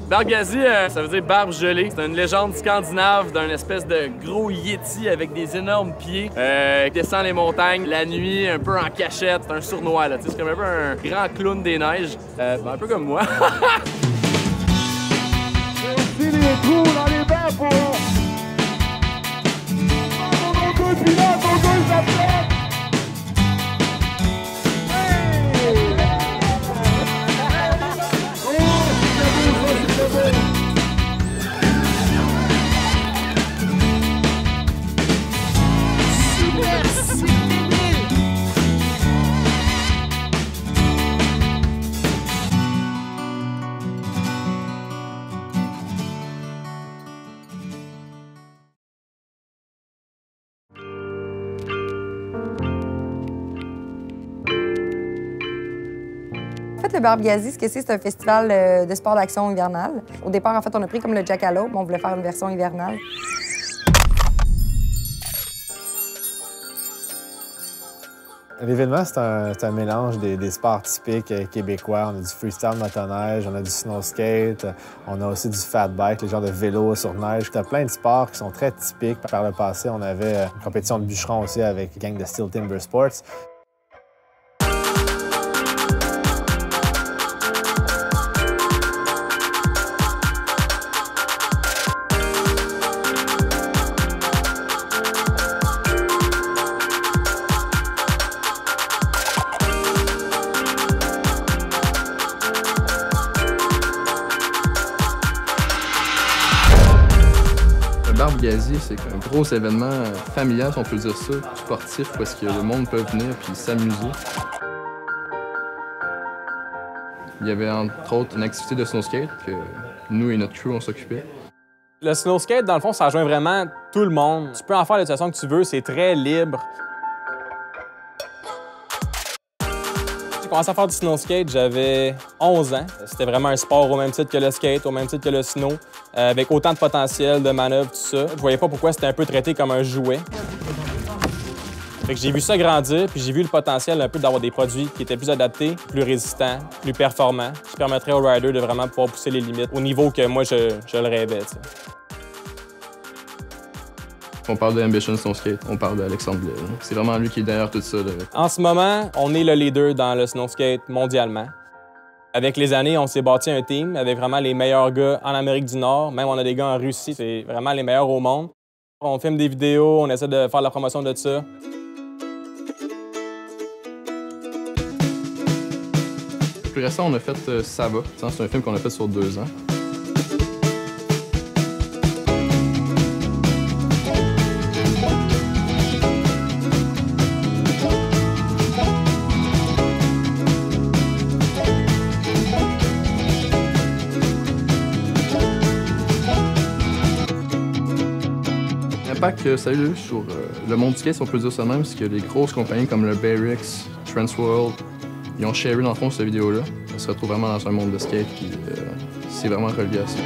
Bargazi, ça veut dire barbe gelée. C'est une légende scandinave d'un espèce de gros yéti avec des énormes pieds qui descend les montagnes la nuit, un peu en cachette. C'est un sournois, là. C'est comme un peu un grand clown des neiges. Un peu comme moi. C'est les trous dans les bains pour... Mon pilote, mon gars, il s'appelle... En fait, le Barbgazi, ce que c'est un festival de sport d'action hivernal. Au départ, en fait, on a pris comme le Jackalope, mais on voulait faire une version hivernale. L'événement, c'est un mélange des sports typiques québécois. On a du freestyle motoneige, on a du snow skate, on a aussi du fat bike, les genres de vélo sur neige. Il y a plein de sports qui sont très typiques. Par le passé, on avait une compétition de bûcheron aussi avec une gang de Steel Timber Sports. Barbgazi, c'est un gros événement familial, si on peut dire ça, sportif, parce que le monde peut venir puis s'amuser. Il y avait entre autres une activité de snowskate que nous et notre crew, on s'occupait. Le snowskate, dans le fond, ça rejoint vraiment tout le monde. Tu peux en faire de toute façon que tu veux, c'est très libre. J'ai commencé à faire du snowskate, j'avais 11 ans. C'était vraiment un sport au même titre que le skate, au même titre que le snow, avec autant de potentiel, de manœuvres, tout ça. Je voyais pas pourquoi c'était un peu traité comme un jouet. Fait que j'ai vu ça grandir, puis j'ai vu le potentiel un peu d'avoir des produits qui étaient plus adaptés, plus résistants, plus performants, qui permettraient aux riders de vraiment pouvoir pousser les limites au niveau que moi, je le rêvais. T'sais. On parle d'Ambition Snowskate, on parle d'Alexandre Blais. C'est vraiment lui qui est derrière tout ça. Là. En ce moment, on est le leader dans le snowskate mondialement. Avec les années, on s'est bâti un team avec vraiment les meilleurs gars en Amérique du Nord. Même on a des gars en Russie, c'est vraiment les meilleurs au monde. On filme des vidéos, on essaie de faire la promotion de ça. Plus récent, on a fait Ça va. C'est un film qu'on a fait sur 2 ans. L'impact que ça a eu sur le monde du skate, si on peut dire ça même, c'est que les grosses compagnies comme le Barrix, Transworld, ils ont sharé dans le fond cette vidéo-là. Ça se retrouve vraiment dans un monde de skate, puis c'est vraiment relié à ça.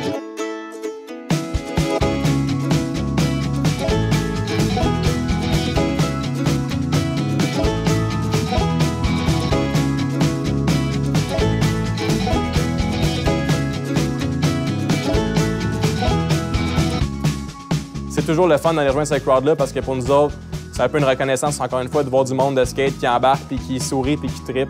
C'est toujours le fun d'aller rejoindre cette crowd-là parce que pour nous autres, c'est un peu une reconnaissance, encore une fois, de voir du monde de skate qui embarque, puis qui sourit, puis qui trippe.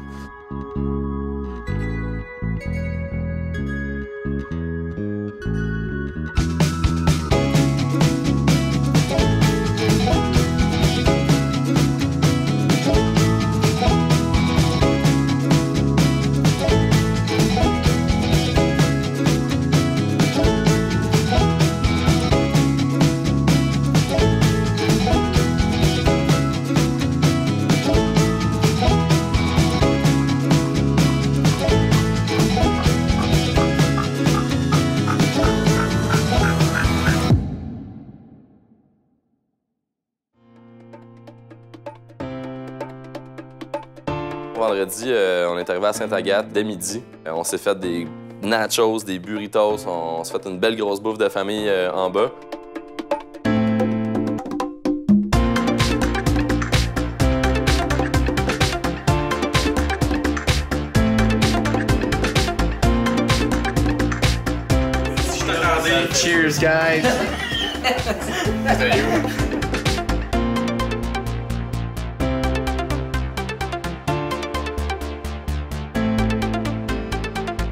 Vendredi, on est arrivé à Sainte-Agathe dès midi. On s'est fait des nachos, des burritos. On s'est fait une belle grosse bouffe de famille en bas. Cheers, guys!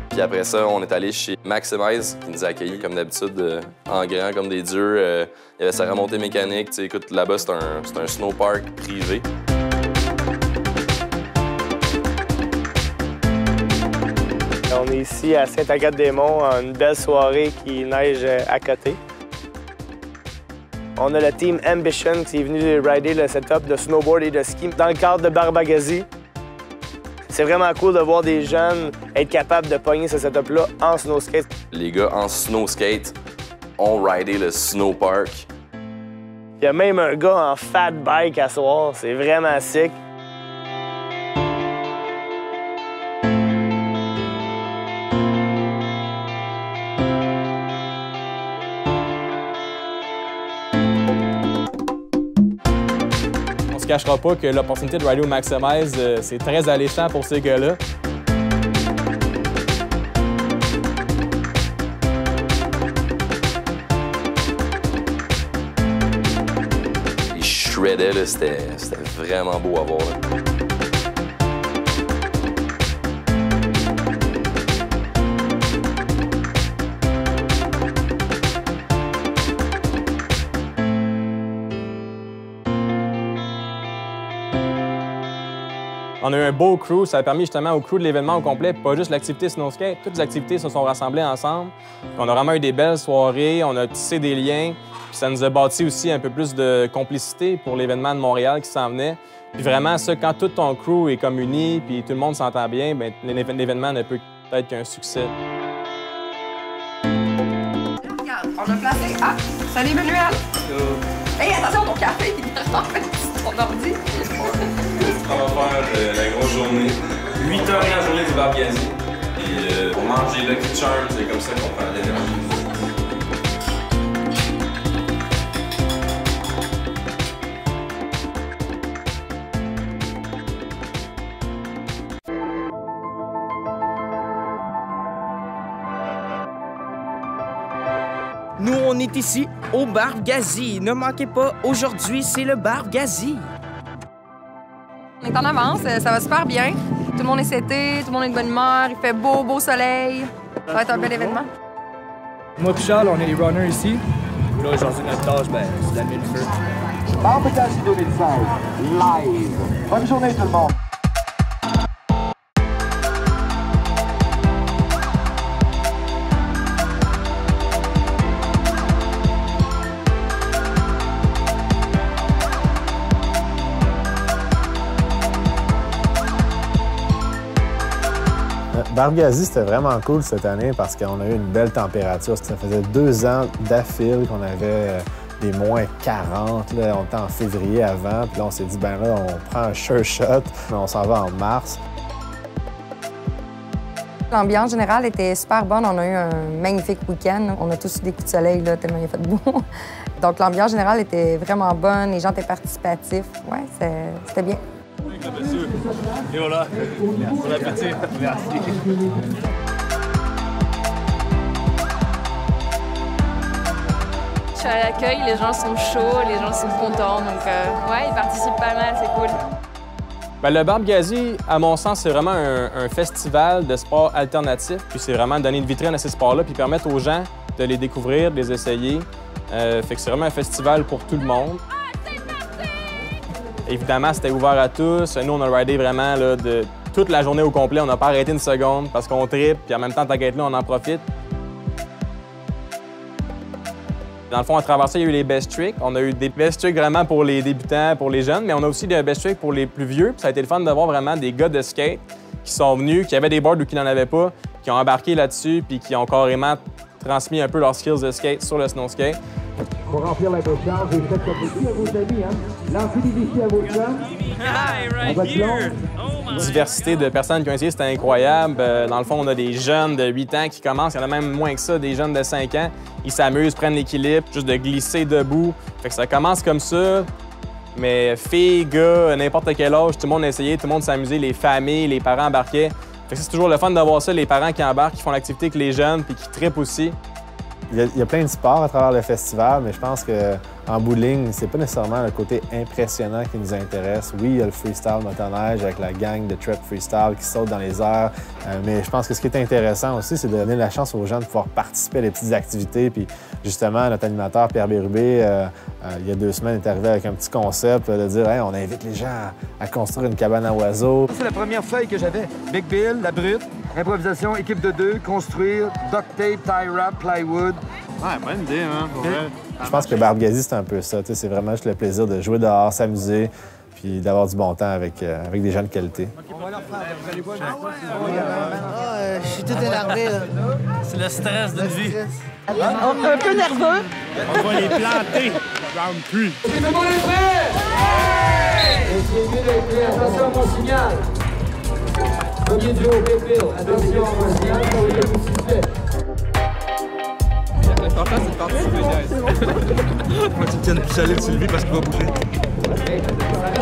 Puis après ça, on est allé chez Maximize, qui nous a accueillis comme d'habitude, en grand, comme des dieux. Il y avait sa remontée mécanique. T'sais, écoute, là-bas, c'est un snowpark privé. On est ici à Sainte-Agathe-des-Monts, en une belle soirée qui neige à côté. On a le team Ambition qui est venu rider le setup de snowboard et de ski dans le cadre de Barbagazi. C'est vraiment cool de voir des jeunes être capables de pogner ce setup-là en snowskate. Les gars en snowskate ont ridé le snowpark. Il y a même un gars en fat bike à soir, c'est vraiment sick. On se cachera pas que l'opportunité de rider au Maximize, c'est très alléchant pour ces gars-là. Ils shreddaient, là, c'était vraiment beau à voir. Là. On a eu un beau crew, ça a permis justement au crew de l'événement au complet, pas juste l'activité snowskate, toutes les activités se sont rassemblées ensemble. On a vraiment eu des belles soirées, on a tissé des liens, puis ça nous a bâti aussi un peu plus de complicité pour l'événement de Montréal qui s'en venait. Puis vraiment, ça, quand tout ton crew est comme uni, puis tout le monde s'entend bien, bien, l'événement ne peut être qu'un succès. Regarde, on a placé... Ah, salut Manuel! Hey, attention, ton café, il rentre ton ordi. On va faire la grosse journée. 8 heures la journée du Barbagazi. Et pour manger Lucky Charms, c'est comme ça qu'on prend de l'énergie. Nous, on est ici au Barbagazi. Ne manquez pas, aujourd'hui, c'est le Barbagazi. On est en avance, ça va super bien. Tout le monde est seté, tout le monde est de bonne humeur, il fait beau soleil. Ça va être un bel événement. Moi et Charles, on est les runners ici. Là, aujourd'hui, notre tâche, c'est d'allumer le feu. Barbagazi 2016, live. Bonne journée tout le monde. Barbagazi, c'était vraiment cool cette année parce qu'on a eu une belle température. Ça faisait 2 ans d'affilée qu'on avait des moins 40. Là. On était en février avant, puis là, on s'est dit, ben là, on prend un sure shot, mais on s'en va en mars. L'ambiance générale était super bonne. On a eu un magnifique week-end. On a tous eu des coups de soleil, là, tellement il a fait beau. Donc, l'ambiance générale était vraiment bonne. Les gens étaient participatifs. Ouais, c'était bien. Et voilà. Bon appétit. Merci. Je suis à l'accueil, les gens sont chauds, les gens sont contents, donc ouais, ils participent pas mal, c'est cool. Bien, le Barbagazi, à mon sens, c'est vraiment un festival de sports alternatifs. Puis c'est vraiment donner une vitrine à ces sports-là, puis permettre aux gens de les découvrir, de les essayer. Fait que c'est vraiment un festival pour tout le monde. Évidemment, c'était ouvert à tous. Nous, on a ridé vraiment là, de toute la journée au complet. On n'a pas arrêté une seconde parce qu'on tripe, puis en même temps, tant qu'être là, on en profite. Dans le fond, à travers ça, il y a eu les best tricks. On a eu des best tricks vraiment pour les débutants, pour les jeunes, mais on a aussi des best tricks pour les plus vieux. Puis ça a été le fun de voir vraiment des gars de skate qui sont venus, qui avaient des boards ou qui n'en avaient pas, qui ont embarqué là-dessus, puis qui ont carrément transmis un peu leurs skills de skate sur le snow skate. Pour remplir la décharge, et faites comme ici à vos amis, hein. Lancez des défis à vos chums. Hi, right here. Diversité de personnes qui ont essayé, c'était incroyable. Dans le fond, on a des jeunes de 8 ans qui commencent. Il y en a même moins que ça, des jeunes de 5 ans. Ils s'amusent, prennent l'équilibre, juste de glisser debout. Fait que ça commence comme ça. Mais filles, gars, n'importe quel âge, tout le monde a essayé, tout le monde s'amusait, les familles, les parents embarquaient. Fait que c'est toujours le fun d'avoir ça, les parents qui embarquent, qui font l'activité avec les jeunes puis qui trippent aussi. Il y a plein de sports à travers le festival, mais je pense qu'en bout de ligne, c'est pas nécessairement le côté impressionnant qui nous intéresse. Oui, il y a le freestyle motoneige avec la gang de Trek Freestyle qui saute dans les airs, mais je pense que ce qui est intéressant aussi, c'est de donner la chance aux gens de pouvoir participer à des petites activités. Puis justement, notre animateur Pierre Bérubé, il y a 2 semaines, est arrivé avec un petit concept de dire hey, on invite les gens à construire une cabane à oiseaux. C'est la première feuille que j'avais. Big Bill, la brute, improvisation, équipe de 2, construire, duct tape, tie wrap, plywood. Ouais, bonne idée, hein, pour vrai. Je pense que Barbe-Gazi, c'est un peu ça. C'est vraiment juste le plaisir de jouer dehors, s'amuser, puis d'avoir du bon temps avec des gens de qualité. On va leur faire. Vous allez voir, je suis tout énervé, là. C'est le stress de vie. Un peu nerveux. On va les planter. J'en plus. Tout le monde est prêt? Attention à mon signal. Premier duo, Big Bill. Attention à mon signal, pour les coups de sifflet. L'important, c'est de participer, guys. Moi, tu me tiens plus solide, Sylvie, parce qu'il va bouger.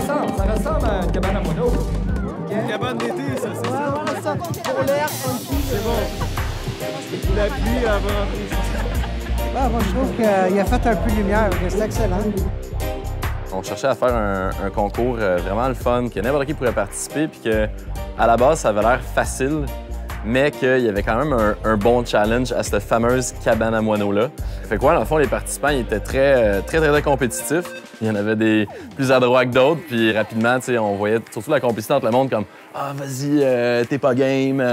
Ça ressemble à une cabane à mono. Une cabane d'été, ça, c'est ça? Voilà, ça. Pour l'air, c'est bon. La pluie avant. Moi, je trouve qu'il a fait un peu de lumière, c'est excellent. On cherchait à faire un concours vraiment le fun, que n'importe qui pourrait participer, puis que à la base, ça avait l'air facile, mais qu'il y avait quand même un bon challenge à cette fameuse cabane à moineaux-là. Fait quoi, dans le fond, les participants ils étaient très compétitifs. Il y en avait des plus adroits que d'autres, puis rapidement, on voyait surtout la compétition entre le monde comme « Ah, vas-y, t'es pas game,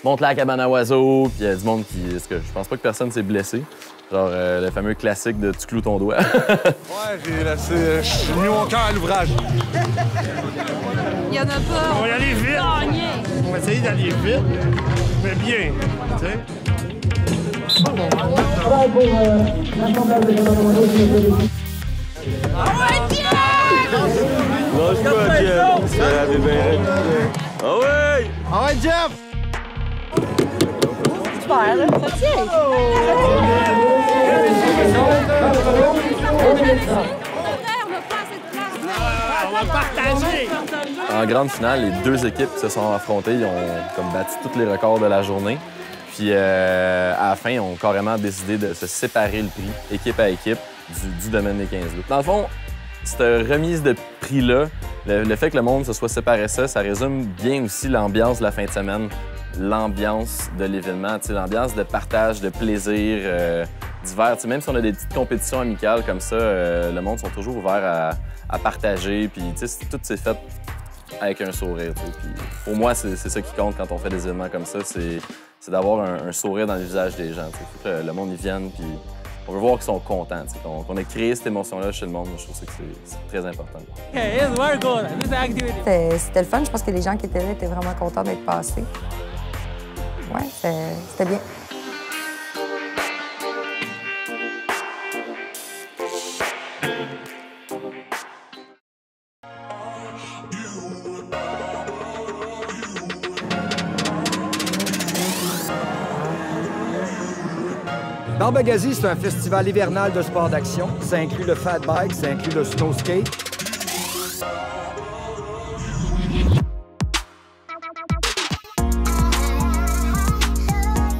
monte-la à la cabane à oiseaux », puis il y a du monde qui... Je pense pas que personne s'est blessé. Genre le fameux classique de « tu cloues ton doigt ». Ouais, j'ai mis mon cœur à l'ouvrage. Il y en a pas. On va y aller vite. On va essayer d'aller vite, mais bien, tu sais. Lâche-moi, Jeff! Ça avait bien réussi. Ah ouais! Ah ouais, Jeff! Super, là. Ça tient. On va partager! En grande finale, les 2 équipes qui se sont affrontées, ils ont comme battu tous les records de la journée. Puis à la fin, ils ont carrément décidé de se séparer le prix, équipe à équipe, du domaine des 15 loups. Dans le fond, cette remise de prix-là, le fait que le monde se soit séparé ça résume bien aussi l'ambiance de la fin de semaine, l'ambiance de l'événement, l'ambiance de partage, de plaisir divers. Même si on a des petites compétitions amicales comme ça, le monde sont toujours ouverts à partager. Puis tout s'est fait avec un sourire. Puis pour moi, c'est ça qui compte quand on fait des événements comme ça, c'est d'avoir un sourire dans le visage des gens. Faut que le monde y vienne, puis on veut voir qu'ils sont contents, qu'on ait créé cette émotion-là chez le monde. Je trouve que c'est très important. C'était le fun. Je pense que les gens qui étaient là étaient vraiment contents d'être passés. Ouais, c'était bien. Barbe-Gazi, c'est un festival hivernal de sport d'action. Ça inclut le fat bike, ça inclut le snow skate.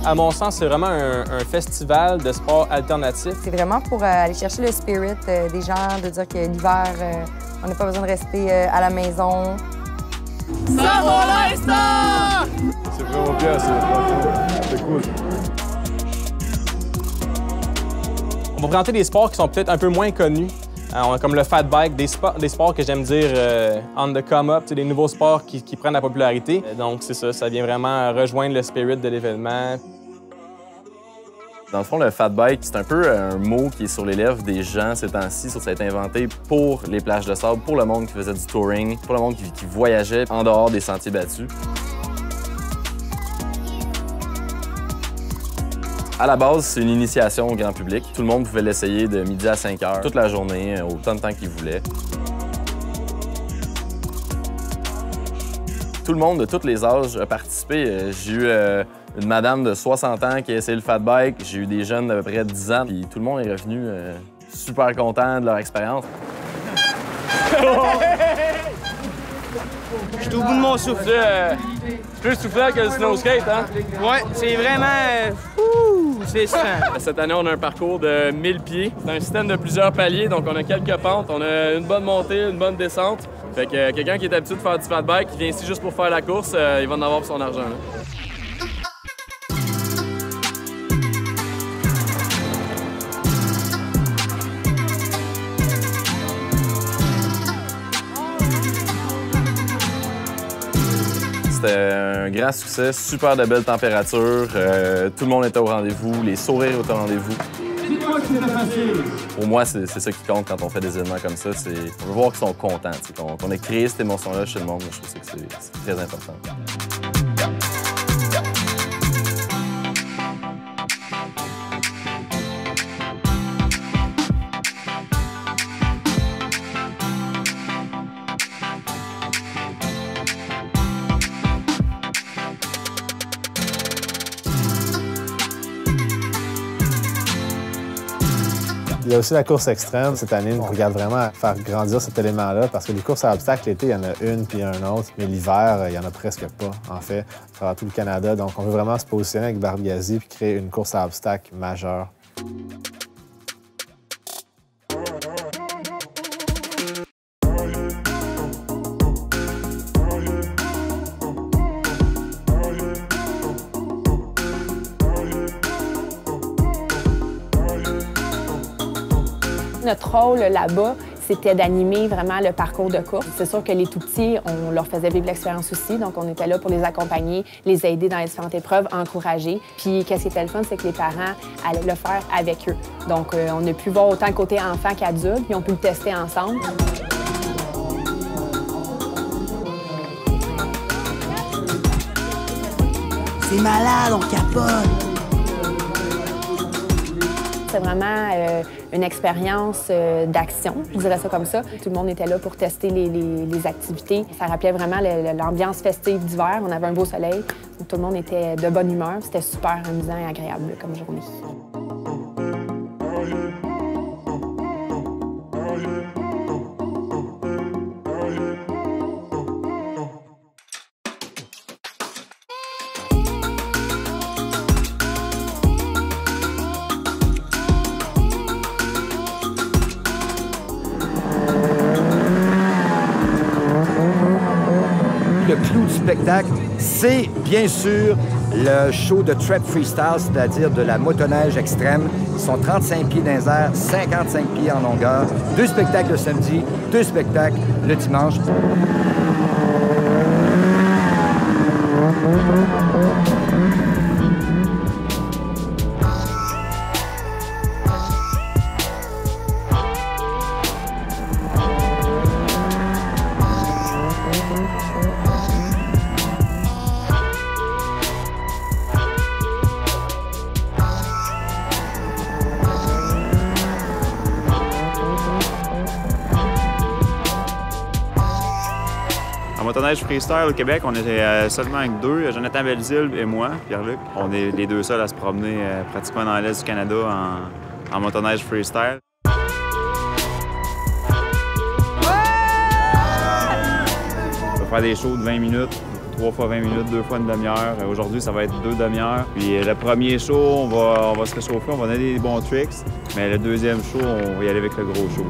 À mon sens, c'est vraiment un festival de sport alternatif. C'est vraiment pour aller chercher le spirit des gens, de dire que l'hiver, on n'a pas besoin de rester à la maison. Ça vaut l'instant! C'est vraiment bien, c'est cool. On va présenter des sports qui sont peut-être un peu moins connus, comme le fat bike, des sports que j'aime dire on the come up, des nouveaux sports qui prennent la popularité. Donc c'est ça vient vraiment rejoindre le spirit de l'événement. Dans le fond, le fat bike, c'est un peu un mot qui est sur les lèvres des gens ces temps-ci. Ça a été inventé pour les plages de sable, pour le monde qui faisait du touring, pour le monde qui voyageait en dehors des sentiers battus. À la base, c'est une initiation au grand public. Tout le monde pouvait l'essayer de midi à 5 heures, toute la journée, autant de temps qu'il voulait. Tout le monde de tous les âges a participé. J'ai eu une madame de 60 ans qui a essayé le fat bike. J'ai eu des jeunes d'à peu près 10 ans. Puis tout le monde est revenu super content de leur expérience. Je suis au bout de mon souffle. Plus soufflant que le snow skate, hein? Ouais, c'est vraiment... C'est ça. Cette année, on a un parcours de 1000 pieds. C'est un système de plusieurs paliers, donc on a quelques pentes, on a une bonne montée, une bonne descente. Fait que quelqu'un qui est habitué de faire du fat bike, qui vient ici juste pour faire la course, il va en avoir pour son argent. Là. C'était un grand succès, super de belles températures, tout le monde était au rendez-vous, les sourires étaient au rendez-vous. Pour moi, c'est ça qui compte quand on fait des événements comme ça. On veut voir qu'ils sont contents, qu'on ait créé cette émotion-là chez le monde. Je trouve que c'est très important. Il y a aussi la course extrême. Cette année, on regarde vraiment faire grandir cet élément-là parce que les courses à obstacles, l'été, il y en a une puis un autre, mais l'hiver, il n'y en a presque pas, en fait, à travers tout le Canada. Donc, on veut vraiment se positionner avec Barbgazi puis créer une course à obstacles majeure. Notre rôle là-bas, c'était d'animer vraiment le parcours de course. C'est sûr que les tout-petits, on leur faisait vivre l'expérience aussi, donc on était là pour les accompagner, les aider dans les différentes épreuves, encourager. Puis qu'est-ce qui était le fun, c'est que les parents allaient le faire avec eux. Donc on a pu voir autant le côté enfant qu'adulte, puis on peut le tester ensemble. C'est malade, on capote! C'est vraiment une expérience d'action, je dirais ça comme ça. Tout le monde était là pour tester les activités. Ça rappelait vraiment l'ambiance festive d'hiver. On avait un beau soleil, donc tout le monde était de bonne humeur. C'était super amusant et agréable comme journée. Le clou du spectacle, c'est bien sûr le show de Trek Freestyle, c'est-à-dire de la motoneige extrême. Ils sont 35 pieds dans les airs, 55 pieds en longueur. 2 spectacles le samedi, 2 spectacles le dimanche. En motoneige freestyle au Québec, on était seulement avec 2, Jonathan Belzile et moi, Pierre-Luc. On est les 2 seuls à se promener pratiquement dans l'est du Canada en motoneige freestyle. On va faire des shows de 20 minutes, 3 fois 20 minutes, 2 fois une demi-heure. Aujourd'hui, ça va être 2 demi-heures. Puis le premier show, on va se réchauffer, on va donner des bons tricks. Mais le deuxième show, on va y aller avec le gros show.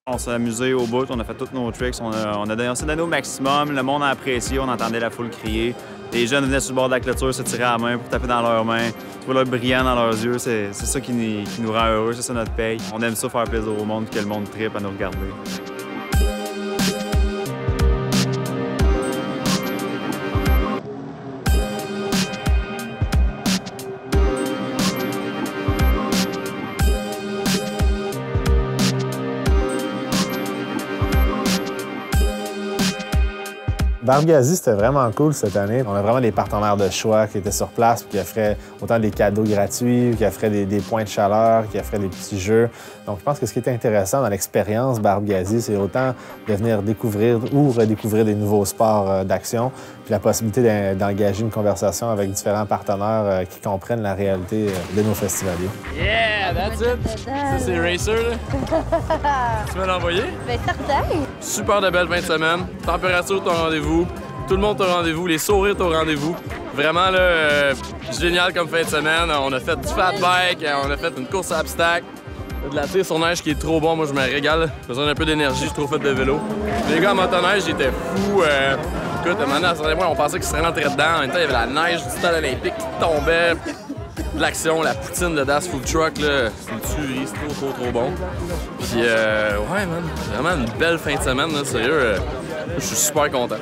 On s'est amusé au bout, on a fait tous nos tricks, on s'est donné au maximum, le monde a apprécié, on entendait la foule crier. Les jeunes venaient sur le bord de la clôture se tirer à la main pour taper dans leurs mains. Tu vois l'œil brillant dans leurs yeux, c'est ça qui nous rend heureux, c'est ça notre paye. On aime ça faire plaisir au monde, que le monde trippe à nous regarder. Barbe-Gazi, c'était vraiment cool cette année. On a vraiment des partenaires de choix qui étaient sur place, qui offraient autant des cadeaux gratuits, qui offraient des points de chaleur, qui offraient des petits jeux. Donc, je pense que ce qui était intéressant dans l'expérience Barbe-Gazi, c'est autant de venir découvrir ou redécouvrir des nouveaux sports d'action, puis la possibilité d'engager une conversation avec différents partenaires qui comprennent la réalité de nos festivaliers. Yeah, that's it! Ça, c'est Racer, là. Tu vas l'envoyer? Bien, certain! Super de belle fin de semaine. Température est au rendez-vous. Tout le monde est au rendez-vous. Les sourires sont au rendez-vous. Vraiment, là, génial comme fin de semaine. On a fait du fat bike, on a fait une course à obstacles. De la tire sur neige qui est trop bon. Moi, je me régale. J'ai besoin d'un peu d'énergie. Je suis trop fait de vélo. Les gars en motoneige, j'étais fou. Écoute, maintenant, on pensait qu'ils se rentraient dedans. En même temps, il y avait la neige du stade olympique qui tombait. De l'action, la poutine de Das Food Truck, là, c'est une tuerie, c'est trop bon. Puis, ouais, man, vraiment une belle fin de semaine, là, sérieux. Je suis super content.